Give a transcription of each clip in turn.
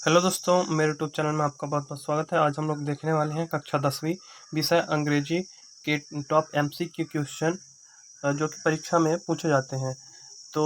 Hello दोस्तों, मेरे YouTube channel में आपका बहुत बहुत स्वागत है। आज हम लोग देखने वाले हैं कक्षा 10वीं विषय अंग्रेजी के टॉप एमसीक्यू क्वेश्चन जो कि परीक्षा में पूछे जाते हैं। तो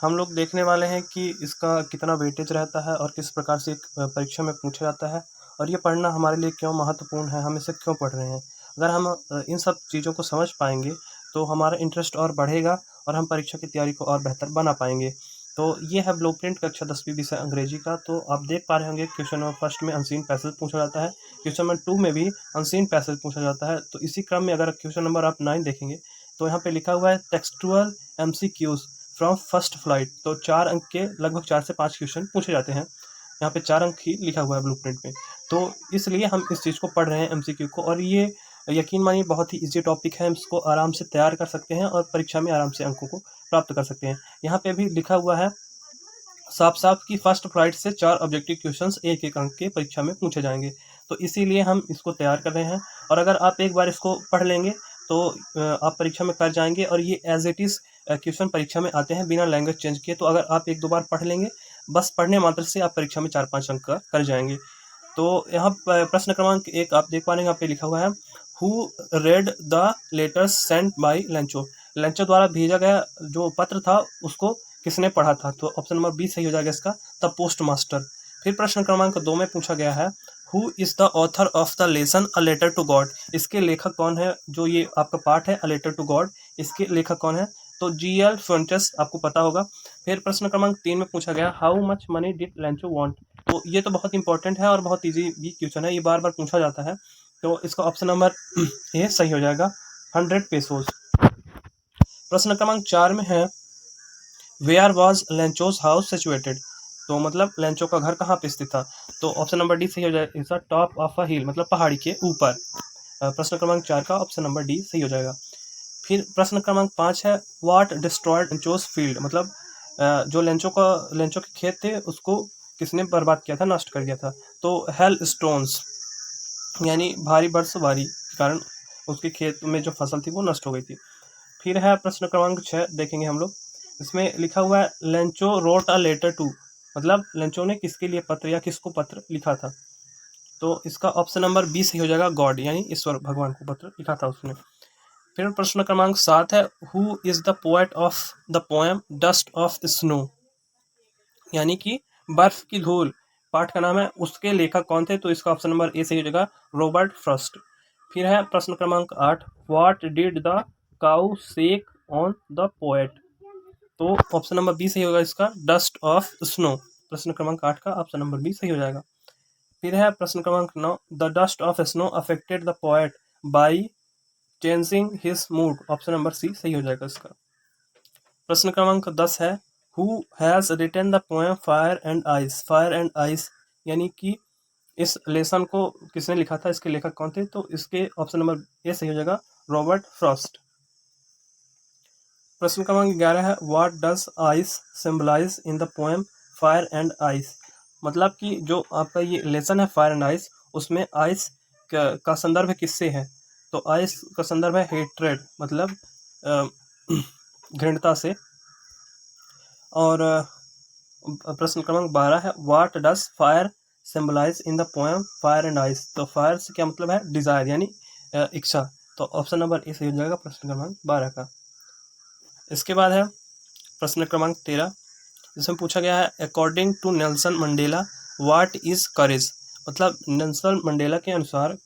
हम लोग देखने वाले हैं कि इसका कितना वेटेज रहता है और किस प्रकार से परीक्षा में पूछा जाता है और ये पढ़ना हमारे लिए क्यों महत्वपूर्ण है, हम इसे क्यों पढ़ रहे हैं। अगर हम इन सब चीज़ों को समझ पाएंगे तो हमारा इंटरेस्ट और बढ़ेगा और हम परीक्षा की तैयारी को और बेहतर बना पाएंगे। तो ये है ब्लूप्रिंट कक्षा 10वीं विषय अंग्रेजी का। तो आप देख पा रहे होंगे क्वेश्चन नंबर फर्स्ट में अनसीन पैसेज पूछा जाता है, क्वेश्चन नंबर 2 में भी अनसीन पैसेज पूछा जाता है। तो इसी क्रम में अगर क्वेश्चन नंबर आप 9 देखेंगे तो यहाँ पे लिखा हुआ है textual MCQs from first flight. तो 4 अंक के लगभग 4 से 5 क्वेश्चन पूछे जाते हैं। यहाँ पे 4 अंक ही लिखा हुआ है ब्लूप्रिंट में। तो इसलिए हम इस चीज़ को पढ़ रहे हैं एमसीक्यू को, और ये यकीन मानिए बहुत ही ईजी टॉपिक है। हम इसको आराम से तैयार कर सकते हैं और परीक्षा में आराम से अंकों को प्राप्त कर सकते हैं। यहाँ पे भी लिखा हुआ है साफ साफ कि फर्स्ट फ्लाइट से 4 ऑब्जेक्टिव क्वेश्चंस एक एक अंक के परीक्षा में पूछे जाएंगे। तो इसीलिए हम इसको तैयार कर रहे हैं, और अगर आप एक बार इसको पढ़ लेंगे तो आप परीक्षा में कर जाएंगे। और ये एज इट इज़ क्वेश्चन परीक्षा में आते हैं बिना लैंग्वेज चेंज किए। तो अगर आप एक दो बार पढ़ लेंगे, बस पढ़ने मात्र से आप परीक्षा में 4-5 अंक का कर जाएंगे। तो यहाँ प्रश्न क्रमांक 1 आप देख पा रहे हैं, यहाँ पे लिखा हुआ है who read the letters sent by Lencho. Lencho द्वारा भेजा गया जो पत्र था उसको किसने पढ़ा था। तो ऑप्शन नंबर बी सही हो जाएगा इसका, द पोस्ट मास्टर। फिर प्रश्न क्रमांक 2 में पूछा गया है who is the author of the lesson a letter to God. इसके लेखक कौन है। जो ये आपका पाठ है अ लेटर टू गॉड, इसके लेखक कौन है। तो GL फ्यूंटस आपको पता होगा। फिर प्रश्न क्रमांक 3 में पूछा गया how much money did Lencho want. तो ये तो बहुत इंपॉर्टेंट है और बहुत इजी भी क्वेश्चन है, ये बार बार पूछा जाता है। तो इसका ऑप्शन नंबर ए सही हो जाएगा, 100 पेसोस। प्रश्न क्रमांक 4 में है where was Lencho's house situated. तो मतलब लेंचो का घर कहाँ पे स्थित था। तो ऑप्शन नंबर डी सही हो जाएगा, टॉप ऑफ अ हिल, मतलब पहाड़ी के ऊपर। प्रश्न क्रमांक 4 का ऑप्शन नंबर डी सही हो जाएगा। फिर प्रश्न क्रमांक 5 है व्हाट डिस्ट्रॉयड लेंचोज फील्ड। मतलब जो लेंचो के खेत थे उसको किसने बर्बाद किया था, नष्ट कर दिया था। तो हेल स्टोन्स, यानी भारी बर्फबारी के कारण उसके खेत में जो फसल थी वो नष्ट हो गई थी। फिर है प्रश्न क्रमांक 6 देखेंगे हम लोग। इसमें लिखा हुआ है Lencho wrote a letter to. मतलब लेंचो ने किसके लिए पत्र या किसको पत्र लिखा था। तो इसका ऑप्शन नंबर बी सही हो जाएगा, गॉड, यानी ईश्वर भगवान को पत्र लिखा था उसने। फिर प्रश्न क्रमांक 7 है who is the poet of the poem dust of snow. यानी कि बर्फ की धूल पाठ का नाम है, उसके लेखक कौन थे। तो इसका ऑप्शन नंबर ए सही हो जाएगा, रॉबर्ट फ्रॉस्ट। फिर है प्रश्न क्रमांक 8 what did the crow shake on the poet. तो ऑप्शन नंबर बी सही होगा इसका, डस्ट ऑफ स्नो। प्रश्न क्रमांक 8 का ऑप्शन नंबर बी सही हो जाएगा। फिर है प्रश्न क्रमांक 9 the dust of snow affected the poet by changing his mood. Option number C सही हो जाएगा इसका। प्रश्न क्रमांक 10 है who has written the poem fire and ice. Fire and ice यानी कि इस लेसन को किसने लिखा था, इसके लेखक कौन थे। तो इसके ऑप्शन नंबर ए सही हो जाएगा, रॉबर्ट फ्रॉस्ट। प्रश्न क्रमांक 11 है what does ice symbolize in the poem fire and ice. मतलब कि जो आपका ये लेसन है फायर एंड आइस, उसमें आइस का संदर्भ किससे है। तो आइस का संदर्भ है हेट्रेड, मतलब घृणता से। और प्रश्न क्रमांक 12 है what does fire symbolize in the poem fire and ice. तो फायर से क्या मतलब है, डिजायर, यानी इच्छा। तो ऑप्शन नंबर ए सही हो जाएगा प्रश्न क्रमांक 12 का। इसके बाद है प्रश्न क्रमांक 13, जिसमें पूछा गया है according to Nelson Mandela what is courage. मतलब नेल्सन मंडेला के अनुसार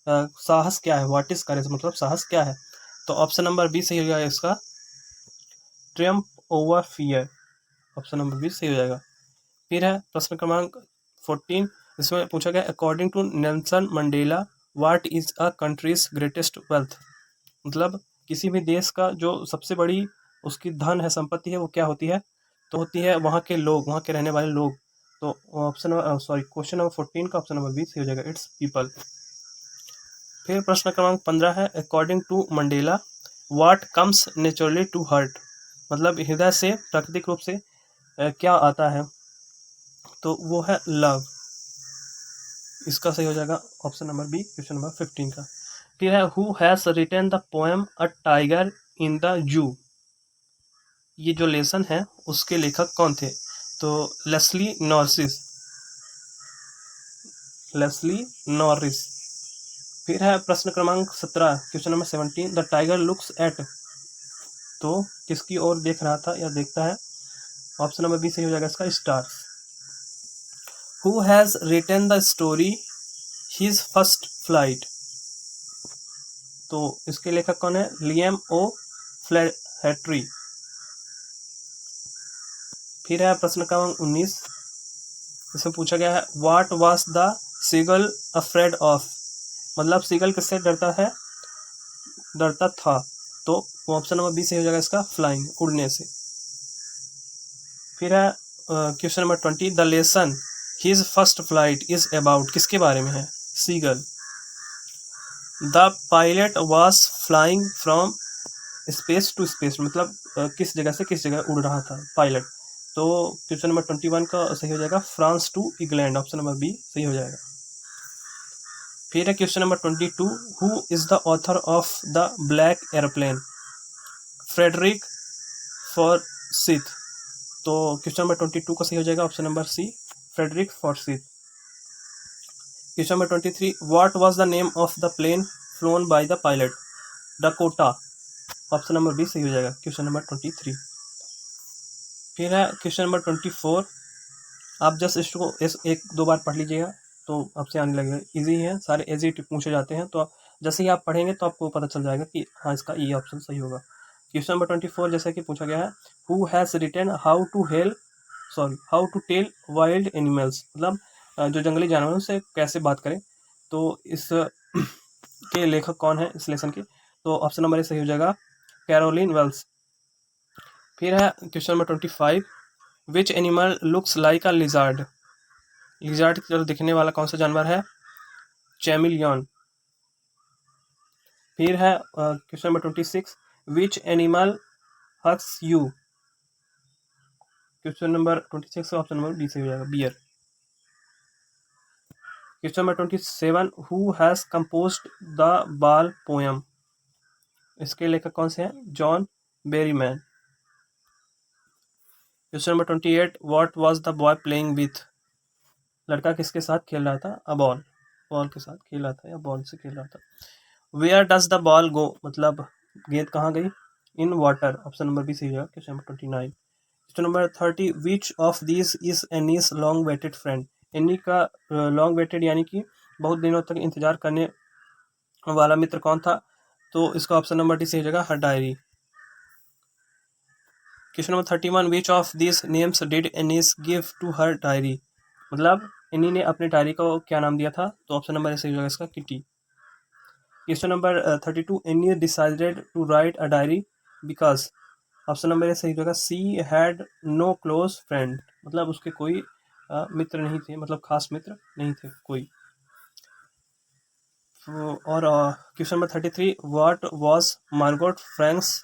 साहस क्या है, व्हाट इज करेज मतलब साहस क्या है। तो ऑप्शन नंबर बी सही हो जाएगा इसका, triumph over fear. Option number B सही हो जाएगा। फिर है प्रश्न क्रमांक 14, इसमें पूछा गया according to Nelson Mandela what is a country's greatest wealth. मतलब किसी भी देश का जो सबसे बड़ी उसकी धन है, संपत्ति है, वो क्या होती है। तो होती है वहाँ के लोग, वहाँ के रहने वाले लोग। तो ऑप्शन क्वेश्चन नंबर 14 का ऑप्शन नंबर बी सही हो जाएगा, इट्स पीपल। फिर प्रश्न क्रमांक 15 है according to Mandela what comes naturally to heart. मतलब हृदय से प्राकृतिक रूप से क्या आता है। तो वो है लव। इसका सही हो जाएगा option number B, question number 15 का। फिर है who has written the poem a tiger in the zoo. ये जो लेसन है उसके लेखक कौन थे। तो लेस्ली नॉर्सिस। Leslie Norris. फिर है प्रश्न क्रमांक 17, question number 17, the tiger looks at, तो किसकी ओर देख रहा था या देखता है? ऑप्शन नंबर बी सही हो जाएगा इसका, stars. Who has written the story his first flight, तो इसके लेखक कौन है? Liam O'Flaherty. फिर है प्रश्न क्रमांक 19, इसमें पूछा गया है what was the seagull afraid of, मतलब सीगल किससे डरता था? तो ऑप्शन नंबर बी सही हो जाएगा इसका, फ्लाइंग, उड़ने से। फिर है question number 20, the lesson his first flight is about, किसके बारे में है? Seagull. The pilot was flying from space to space, मतलब किस जगह से किस जगह उड़ रहा था पायलट? तो क्वेश्चन नंबर 21 का सही हो जाएगा, France to England, option number B सही हो जाएगा। फिर है question number 22, who is the author of the Black Airplane? Frederick Forsyth. तो क्वेश्चन नंबर 22 का सही हो जाएगा option number C, Frederick Forsyth. Question number 23, what was the name of the plane flown by the pilot? Dakota, option number B सही हो जाएगा question number 23। फिर है क्वेश्चन नंबर 24, आप जस्ट इसको एक दो बार पढ़ लीजिएगा तो आपसे आने लगेगा, इजी है, सारे इजी पूछे जाते हैं, तो जैसे ही आप पढ़ेंगे तो आपको पता चल जाएगा कि हाँ इसका ये ऑप्शन सही होगा। क्वेश्चन नंबर 24 जैसे कि पूछा गया है, who has written how to tell wild animals, मतलब जो जंगली जानवरों से कैसे बात करें, तो इस के लेखक कौन है इस लेसन के? तो ऑप्शन नंबर ए सही हो जाएगा, कैरोलिन वेल्स। फिर है question number 25, which animal looks like a lizard? Lizard की तरह दिखने वाला कौन सा जानवर है? चैमिलियन। फिर है question number 26, which animal hugs you? Question number 26 option number D सही हो जाएगा, bear. Question number 27, who has composed the ball poem? इसके लेखक कौन से हैं? John Berryman. Question number 28, what was the boy playing with? लड़का किसके साथ खेल रहा था? अ बॉल, बॉल के साथ खेल रहा था या बॉल से खेल रहा था। Where does the ball go, मतलब गेंद कहाँ गई? In water, option number B सही होगा question number 29। Question number 30, which of this is Anne's long waited friend? Anne का लॉन्ग वेटेड यानी कि बहुत दिनों तक इंतजार करने वाला मित्र कौन था? तो इसका ऑप्शन नंबर डी सही हो जाएगा, her diary. Question number 31, which of this names did Anne's give to her diary? मतलब एनी ने अपने डायरी को क्या नाम दिया था? तो ऑप्शन नंबर सही हो जाएगा इसका, Kitty. Question number 32, Anne decided to write a diary because, option number सही होगा, she had no close friend, मतलब उसके कोई मित्र नहीं थे, मतलब खास मित्र नहीं थे कोई। और question number 33, what was Margot Frank's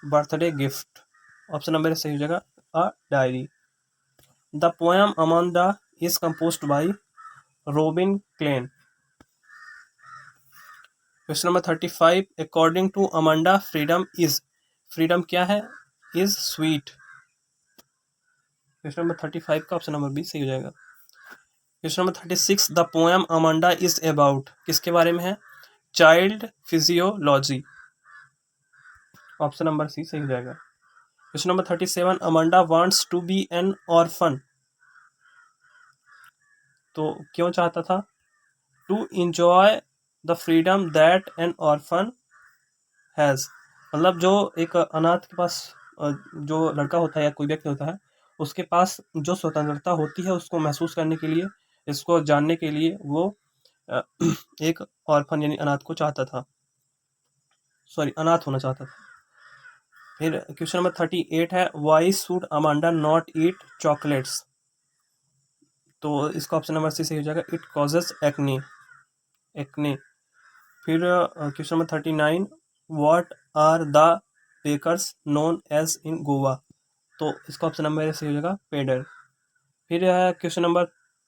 birthday gift? Option number सही हो जाएगा, a diary. The poem Amanda is composed by Robin Klein. Question number 35, according to Amanda freedom is, freedom क्या है? Is sweet. क्वेश्चन नंबर 35 का option number B सही हो जाएगा। Question number 36, the poem Amanda is about, किसके बारे में है? Child physiology, option number C सही हो जाएगा। Question number 37, Amanda wants to be an orphan, तो क्यों चाहता था? To enjoy the freedom that an orphan has, मतलब जो एक अनाथ के पास जो लड़का होता है या कोई व्यक्ति होता है, उसके पास जो स्वतंत्रता होती है उसको महसूस करने के लिए, इसको जानने के लिए वो एक ऑर्फन यानी अनाथ को चाहता था, सॉरी अनाथ होना चाहता था। फिर क्वेश्चन नंबर 38 है, why should Amanda not eat chocolates? तो इसका ऑप्शन नंबर सी सही हो जाएगा, इट कॉजेज एक्ने, एक्ने। फिर question number 39, what are the bakers known as in Goa? तो इसका ऑप्शन नंबर सही हो जाएगा, पेडर। फिर question number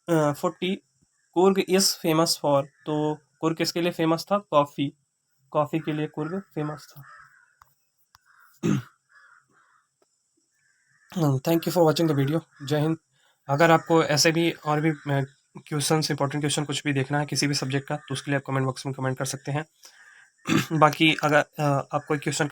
40, Coorg is famous for, तो कुर्ग किसके लिए फेमस था? कॉफ़ी, कॉफ़ी के लिए कुर्ग फेमस था। Thank you for watching the video. जय हिंद। अगर आपको ऐसे भी और भी क्वेश्चन, इंपॉर्टेंट क्वेश्चन कुछ भी देखना है किसी भी सब्जेक्ट का, तो उसके लिए आप कमेंट बॉक्स में कमेंट कर सकते हैं। बाकी अगर आप कोई क्वेश्चन